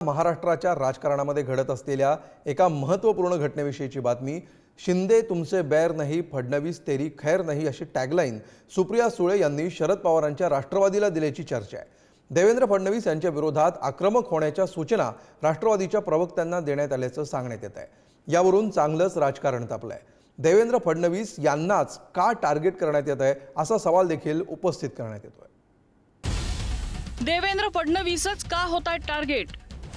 महाराष्ट्राच्या राजकारणामध्ये घडत असलेल्या एका महत्त्वपूर्ण घटनेविषयीची बातमी। शिंदे तुमचे बैर नहीं, फडणवीस तेरी खैर नहीं अशी टॅगलाईन सुप्रिया सुळे यांनी शरद पवारांच्या राष्ट्रवादीला दिल्याची चर्चा आहे। देवेंद्र फडणवीस यांच्या विरोधात आक्रमक होण्याच्या सूचना राष्ट्रवादीच्या प्रवक्त्यांना देण्यात आल्याचं सांगण्यात येत आहे। यावरून चांगलंच राजकारण तापलंय। देवेंद्र फडणवीस यांनाच का टार्गेट करण्यात येत आहे असा सवाल देखील उपस्थित करण्यात येतोय। देवेंद्र फडणवीसच का होताय टार्गेट?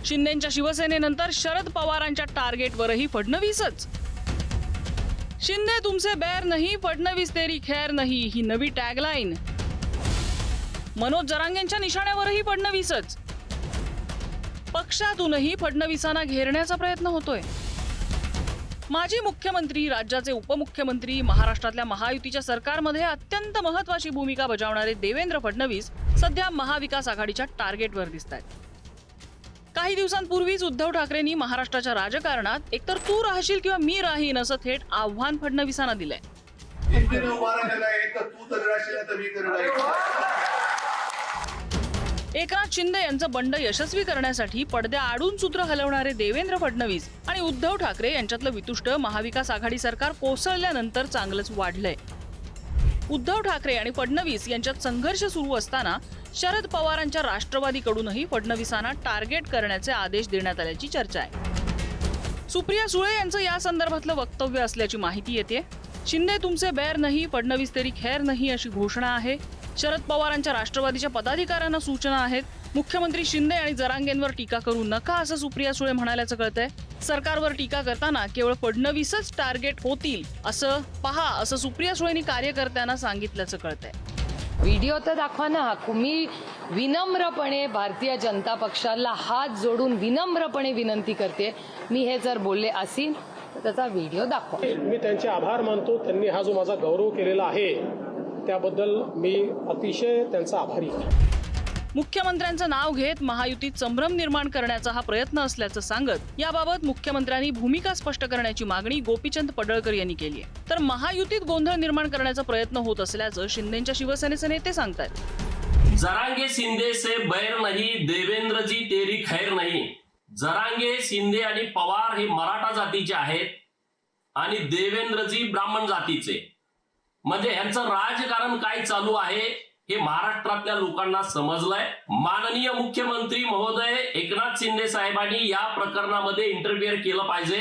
शिंदेंच्या शिवसेनेनंतर शरद पवारांच्या टार्गेटवरही फडणवीसच। शिंदे तुमचे बैर नहीं, फडणवीस तेरी खैर नहीं ही नवी टॅगलाईन। मनोज जरांगेंच्या निशाण्यावरही फडणवीसच। पक्षातूनही फडणवीसांना घेरण्याचा प्रयत्न होतोय। माजी मुख्यमंत्री, राज्याचे उपमुख्यमंत्री, महाराष्ट्रातल्या महायुतीच्या सरकारमध्ये अत्यंत महत्त्वाची भूमिका बजावणारे देवेंद्र फडणवीस सध्या महाविकास आघाडीच्या टार्गेटवर दिसतायत। काही दिवसांपूर्वीच उद्धव ठाकरेंनी महाराष्ट्राच्या राजकारणात एकतर तू राहशील किंवा मी राहीन असं थेट आव्हान फडणवीसांना दिलंय। एकनाथ शिंदे यांचं बंड यशस्वी करण्यासाठी पडद्याआडून सूत्र हलवणारे देवेंद्र फडणवीस आणि उद्धव ठाकरे यांच्यातलं वितुष्ट महाविकास आघाडी सरकार कोसळल्यानंतर चांगलंच वाढलंय। उद्धव ठाकरे आणि फडणवीस यांच्यात संघर्ष सुरू असताना शरद पवारांच्या राष्ट्रवादीकडूनही फडणवीसांना टार्गेट करण्याचे आदेश देण्यात आल्याची चर्चा आहे। सुप्रिया सुळे यांचं या संदर्भातलं वक्तव्य असल्याची माहिती येते। शिंदे तुमचे बैर नहीं, फडणवीस तेरी खैर नहीं अशी घोषणा आहे। शरद पवारांच्या राष्ट्रवादीच्या पदाधिकाऱ्यांना सूचना आहेत। मुख्यमंत्री शिंदे आणि जरांगेंवर टीका करू नका असं सुप्रिया सुळे म्हणाल्याचं कळतंय। सरकारवर टीका करताना केवळ फडणवीसच टार्गेट होतील असं पहा असं सुप्रिया सुळेंनी कार्यकर्त्यांना सांगितल्याचं कळतंय। व्हिडिओ तर दाखवा ना। मी विनम्रपणे भारतीय जनता पक्षाला हात जोडून विनम्रपणे विनंती करते, मी हे जर बोलले असेल तर त्याचा व्हिडिओ दाखवा। मी त्यांचे आभार मानतो। त्यांनी हा जो माझा गौरव केलेला आहे त्याबद्दल मी अतिशय त्यांचा आभारी आहे। मुख्यमंत्र्यांचं नाव घेत महायुतीत संभ्रम निर्माण करण्याचा हा प्रयत्न असल्याचं सांगत याबाबत मुख्यमंत्र्यांनी भूमिका स्पष्ट करण्याची मागणी गोपीचंद पडळकर यांनी केली आहे। तर महायुतीत गोंधळ निर्माण करण्याचा प्रयत्न होत असल्याचं शिंदेच्या शिवसेनेचे नेते सांगतात। जरांगे शिंदे से बैर नहीं, देवेंद्र जी तेरी खैर नहीं। जरांगे, शिंदे आणि पवार हे मराठा जातीचे आहेत आणि देवेंद्रजी ब्राह्मण जातीचे। म्हणजे यांचं राजकारण काय चालू आहे हे महाराष्ट्रातल्या लोकांना समजलंय। माननीय मुख्यमंत्री महोदय एकनाथ शिंदे साहेबांनी या प्रकरणामध्ये इंटरफिअर केलं पाहिजे,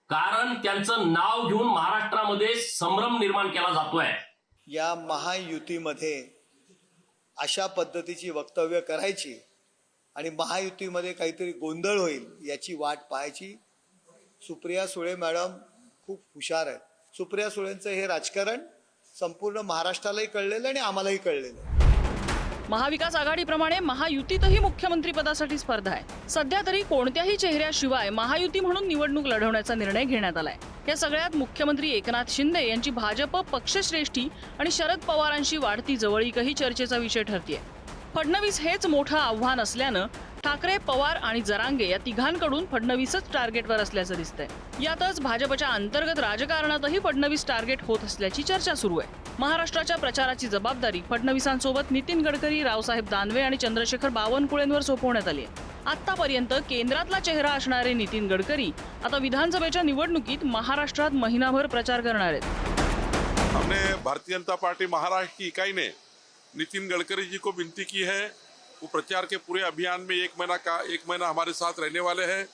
कारण त्यांचं नाव घेऊन महाराष्ट्रामध्ये संभ्रम निर्माण केला जातोय। या महायुतीमध्ये अशा पद्धतीची वक्तव्य करायची आणि महायुतीमध्ये काहीतरी गोंधळ होईल याची वाट पाहायची। सुप्रिया सुळे मॅडम खूप हुशार आहेत। सुप्रिया सुळेंचं हे राजकारण संपूर्ण महाराष्ट्रालाही कळलेलं आणि आम्हालाही कळलेलं। महाविकास आघाडीप्रमाणे महायुतीतही मुख्यमंत्री पदासाठी स्पर्धा आहे। सध्या तरी कोणत्याही चेहऱ्याशिवाय महायुती म्हणून निवडणूक लढवण्याचा निर्णय घेण्यात आलाय। या सगळ्यात मुख्यमंत्री एकनाथ शिंदे यांची भाजप पक्षश्रेष्ठी आणि शरद पवारांशी वाढती जवळीकही चर्चेचा विषय ठरतेय। फडणवीस हेच मोठं आव्हान असल्यानं ठाकरे, पवार आणि जरांगे या तिघांकडून फडणवीसच टार्गेटवर असल्याचं दिसतंय। यातच भाजपच्या अंतर्गत राजकारणातही फडणवीस टार्गेट होत असल्याची चर्चा सुरू आहे। महाराष्ट्राच्या प्रचाराची जबाबदारी फडणवीसांसोबत नितीन गडकरी, रावसाहेब दानवे आणि चंद्रशेखर बावनकुळेंवर सोपवण्यात आली आहे। आतापर्यंत केंद्रातला चेहरा असणारे नितीन गडकरी आता विधानसभेच्या निवडणुकीत महाराष्ट्रात महिनाभर प्रचार करणार आहेत। हमने भारतीय जनता पार्टी महाराष्ट्र की इकाई ने नितिन गडकरी जी को विनती की है, वो प्रचार के पूरे अभियान में एक महीना हमारे साथ रहने वाले हैं।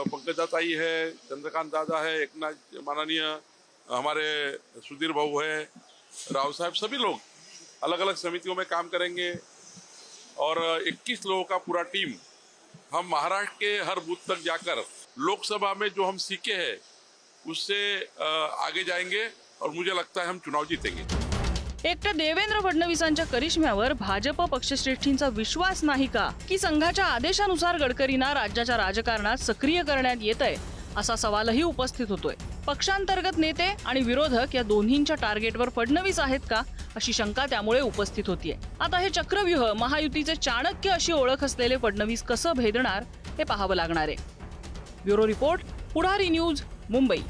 पंकजाताई है, चंद्रकांत दादा है, एकनाथ माननीय हमारे सुधीर भाऊ है, राव साहब, सभी लोग अलग अलग समितियों में काम करेंगे और 21 लोगों का पूरा टीम हम महाराष्ट्र के हर बूथ तक जाकर लोकसभा में जो हम सीखे हैं उससे आगे जाएंगे और मुझे लगता है हम चुनाव जीतेंगे। एकट्या देवेंद्र फडणवीसांच्या करिश्म्यावर भाजप पक्षश्रेष्ठींचा विश्वास नाही का, की संघाच्या आदेशानुसार गडकरींना राज्याच्या राजकारणात सक्रिय करण्यात येतंय असा सवालही उपस्थित होतोय। पक्षांतर्गत नेते आणि विरोधक या दोन्हींच्या टार्गेटवर फडणवीस आहेत का अशी शंका त्यामुळे उपस्थित होतीये। आता हे चक्रव्यूह महायुतीचे चाणक्य अशी ओळख असलेले फडणवीस कसं भेदणार हे पाहावं लागणार आहे। ब्युरो रिपोर्ट, पुढारी न्यूज, मुंबई।